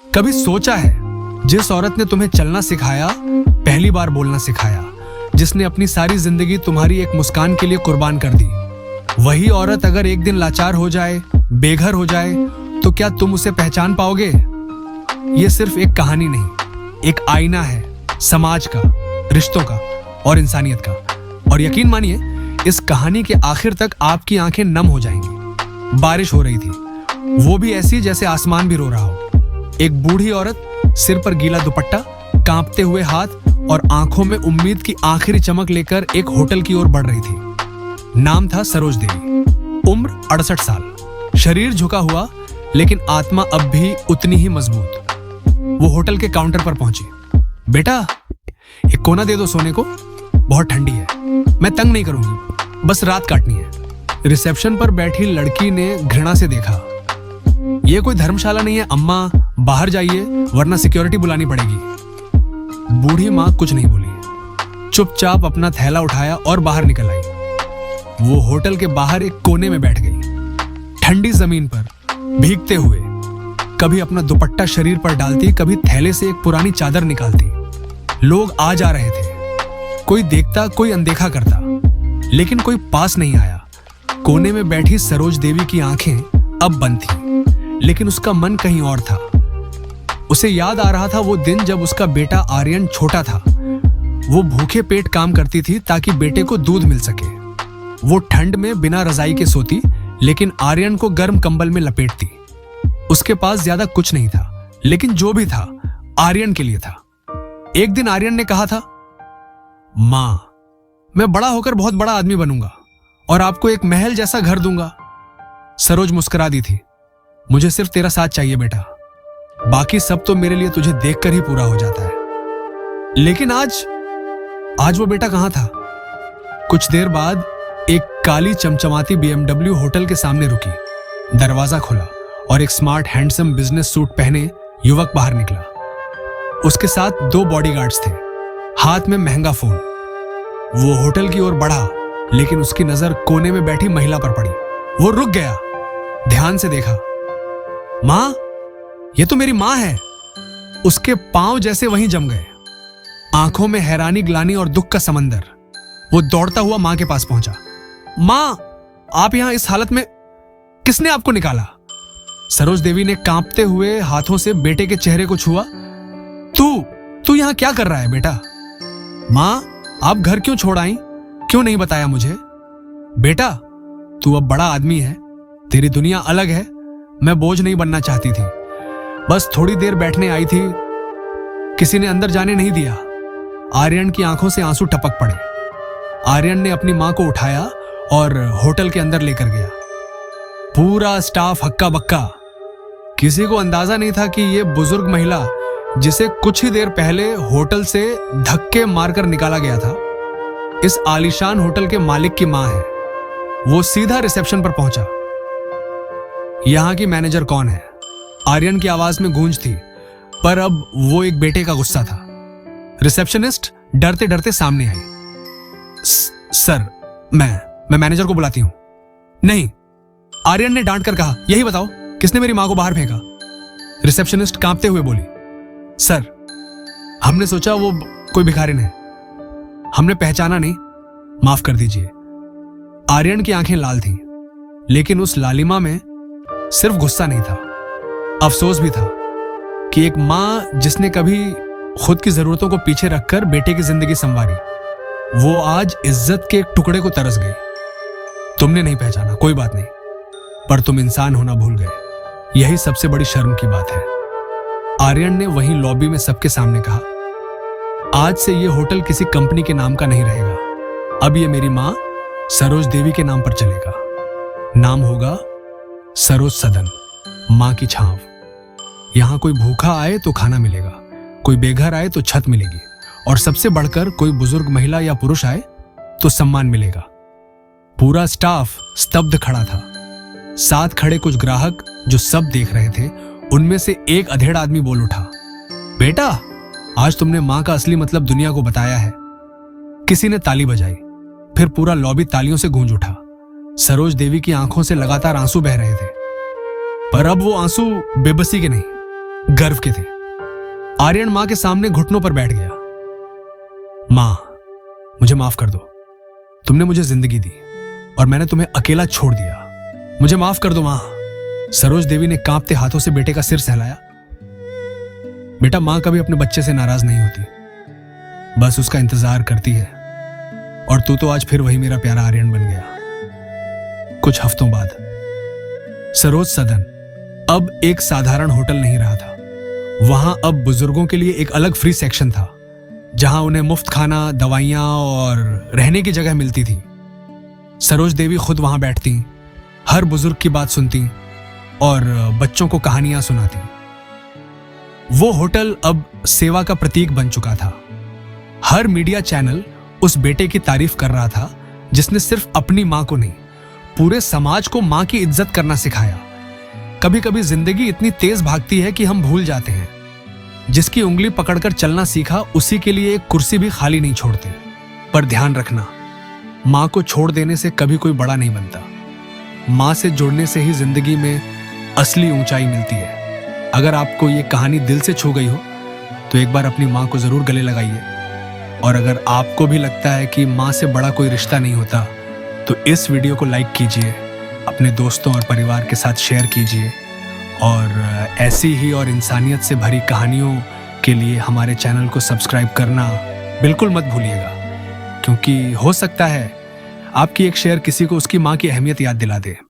कभी सोचा है जिस औरत ने तुम्हें चलना सिखाया, पहली बार बोलना सिखाया, जिसने अपनी सारी जिंदगी तुम्हारी एक मुस्कान के लिए कुर्बान कर दी, वही औरत अगर एक दिन लाचार हो जाए, बेघर हो जाए, तो क्या तुम उसे पहचान पाओगे? ये सिर्फ एक कहानी नहीं, एक आईना है समाज का, रिश्तों का और इंसानियत का। और यकीन मानिए, इस कहानी के आखिर तक आपकी आंखें नम हो जाएंगी। बारिश हो रही थी, वो भी ऐसी जैसे आसमान भी रो रहा हो। एक बूढ़ी औरत, सिर पर गीला दुपट्टा, कांपते हुए हाथ और आंखों में उम्मीद की आखिरी चमक लेकर एक होटल की ओर बढ़ रही थी। नाम था सरोज देवी। उम्र 68 साल। शरीर झुका हुआ, लेकिन आत्मा अब भी उतनी ही मजबूत। वो होटल के काउंटर पर पहुंची। बेटा, एक कोना दे दो सोने को, बहुत ठंडी है, मैं तंग नहीं करूंगी, बस रात काटनी है। रिसेप्शन पर बैठी लड़की ने घृणा से देखा। ये कोई धर्मशाला नहीं है अम्मा, बाहर जाइए वरना सिक्योरिटी बुलानी पड़ेगी। बूढ़ी माँ कुछ नहीं बोली, चुपचाप अपना थैला उठाया और बाहर निकल आई। वो होटल के बाहर एक कोने में बैठ गई, ठंडी जमीन पर भीगते हुए। कभी अपना दुपट्टा शरीर पर डालती, कभी थैले से एक पुरानी चादर निकालती। लोग आ जा रहे थे, कोई देखता, कोई अनदेखा करता, लेकिन कोई पास नहीं आया। कोने में बैठी सरोज देवी की आंखें अब बंद थीं, लेकिन उसका मन कहीं और था। उसे याद आ रहा था वो दिन जब उसका बेटा आर्यन छोटा था। वो भूखे पेट काम करती थी ताकि बेटे को दूध मिल सके। वो ठंड में बिना रजाई के सोती, लेकिन आर्यन को गर्म कंबल में लपेटती। उसके पास ज्यादा कुछ नहीं था, लेकिन जो भी था आर्यन के लिए था। एक दिन आर्यन ने कहा था, मां, मैं बड़ा होकर बहुत बड़ा आदमी बनूंगा और आपको एक महल जैसा घर दूंगा। सरोज मुस्कुरा दी थी। मुझे सिर्फ तेरा साथ चाहिए बेटा, बाकी सब तो मेरे लिए तुझे देखकर ही पूरा हो जाता है। लेकिन आज वो बेटा कहां था? कुछ देर बाद एक काली चमचमाती BMW होटल के सामने रुकी। दरवाजा खुला और एक स्मार्ट हैंडसम बिजनेस सूट पहने युवक बाहर निकला। उसके साथ 2 बॉडीगार्ड्स थे, हाथ में महंगा फोन। वो होटल की ओर बढ़ा, लेकिन उसकी नजर कोने में बैठी महिला पर पड़ी। वो रुक गया, ध्यान से देखा। मां, ये तो मेरी मां है। उसके पांव जैसे वहीं जम गए, आंखों में हैरानी, ग्लानि और दुख का समंदर। वो दौड़ता हुआ मां के पास पहुंचा। मां, आप यहां इस हालत में, किसने आपको निकाला? सरोज देवी ने कांपते हुए हाथों से बेटे के चेहरे को छुआ। तू यहां क्या कर रहा है बेटा? मां, आप घर क्यों छोड़ आई? क्यों नहीं बताया मुझे? बेटा, तू अब बड़ा आदमी है, तेरी दुनिया अलग है। मैं बोझ नहीं बनना चाहती थी, बस थोड़ी देर बैठने आई थी। किसी ने अंदर जाने नहीं दिया। आर्यन की आंखों से आंसू टपक पड़े। आर्यन ने अपनी मां को उठाया और होटल के अंदर लेकर गया। पूरा स्टाफ हक्का बक्का। किसी को अंदाजा नहीं था कि ये बुजुर्ग महिला, जिसे कुछ ही देर पहले होटल से धक्के मारकर निकाला गया था, इस आलीशान होटल के मालिक की मां है। वो सीधा रिसेप्शन पर पहुंचा। यहां की मैनेजर कौन है? आर्यन की आवाज में गूंज थी, पर अब वो एक बेटे का गुस्सा था। रिसेप्शनिस्ट डरते डरते सामने आई। सर, मैं मैनेजर को बुलाती हूं। नहीं, आर्यन ने डांट कर कहा, यही बताओ किसने मेरी मां को बाहर फेंका? रिसेप्शनिस्ट कांपते हुए बोली, सर, हमने सोचा वो कोई भिखारिन है, हमने पहचाना नहीं, माफ कर दीजिए। आर्यन की आंखें लाल थीं, लेकिन उस लालिमा में सिर्फ गुस्सा नहीं था, अफसोस भी था कि एक मां जिसने कभी खुद की जरूरतों को पीछे रखकर बेटे की जिंदगी संवारी, वो आज इज्जत के एक टुकड़े को तरस गई। तुमने नहीं पहचाना, कोई बात नहीं, पर तुम इंसान होना भूल गए, यही सबसे बड़ी शर्म की बात है। आर्यन ने वहीं लॉबी में सबके सामने कहा, आज से ये होटल किसी कंपनी के नाम का नहीं रहेगा। अब ये मेरी मां सरोज देवी के नाम पर चलेगा। नाम होगा सरोज सदन, मां की छांव। यहां कोई भूखा आए तो खाना मिलेगा, कोई बेघर आए तो छत मिलेगी, और सबसे बढ़कर कोई बुजुर्ग महिला या पुरुष आए तो सम्मान मिलेगा। पूरा स्टाफ स्तब्ध खड़ा था। साथ खड़े कुछ ग्राहक जो सब देख रहे थे, उनमें से एक अधेड़ आदमी बोल उठा, बेटा, आज तुमने मां का असली मतलब दुनिया को बताया है। किसी ने ताली बजाई, फिर पूरा लॉबी तालियों से गूंज उठा। सरोज देवी की आंखों से लगातार आंसू बह रहे थे, पर अब वो आंसू बेबसी के नहीं, गर्व के थे। आर्यन मां के सामने घुटनों पर बैठ गया। मां, मुझे माफ कर दो। तुमने मुझे जिंदगी दी और मैंने तुम्हें अकेला छोड़ दिया। मुझे माफ कर दो मां। सरोज देवी ने कांपते हाथों से बेटे का सिर सहलाया। बेटा, मां कभी अपने बच्चे से नाराज नहीं होती, बस उसका इंतजार करती है। और तू तो आज फिर वही मेरा प्यारा आर्यन बन गया। कुछ हफ्तों बाद सरोज सदन अब एक साधारण होटल नहीं रहा था। वहां अब बुजुर्गों के लिए एक अलग फ्री सेक्शन था, जहां उन्हें मुफ्त खाना, दवाइयां और रहने की जगह मिलती थी। सरोज देवी खुद वहां बैठती, हर बुजुर्ग की बात सुनती और बच्चों को कहानियां सुनाती। वो होटल अब सेवा का प्रतीक बन चुका था। हर मीडिया चैनल उस बेटे की तारीफ कर रहा था जिसने सिर्फ अपनी मां को नहीं, पूरे समाज को मां की इज्जत करना सिखाया। कभी कभी जिंदगी इतनी तेज भागती है कि हम भूल जाते हैं। जिसकी उंगली पकड़कर चलना सीखा, उसी के लिए एक कुर्सी भी खाली नहीं छोड़ते। पर ध्यान रखना, मां को छोड़ देने से कभी कोई बड़ा नहीं बनता। मां से जुड़ने से ही जिंदगी में असली ऊंचाई मिलती है। अगर आपको ये कहानी दिल से छू गई हो तो एक बार अपनी मां को जरूर गले लगाइए। और अगर आपको भी लगता है कि मां से बड़ा कोई रिश्ता नहीं होता, तो इस वीडियो को लाइक कीजिए, अपने दोस्तों और परिवार के साथ शेयर कीजिए। और ऐसी ही और इंसानियत से भरी कहानियों के लिए हमारे चैनल को सब्सक्राइब करना बिल्कुल मत भूलिएगा, क्योंकि हो सकता है आपकी एक शेयर किसी को उसकी मां की अहमियत याद दिला दे।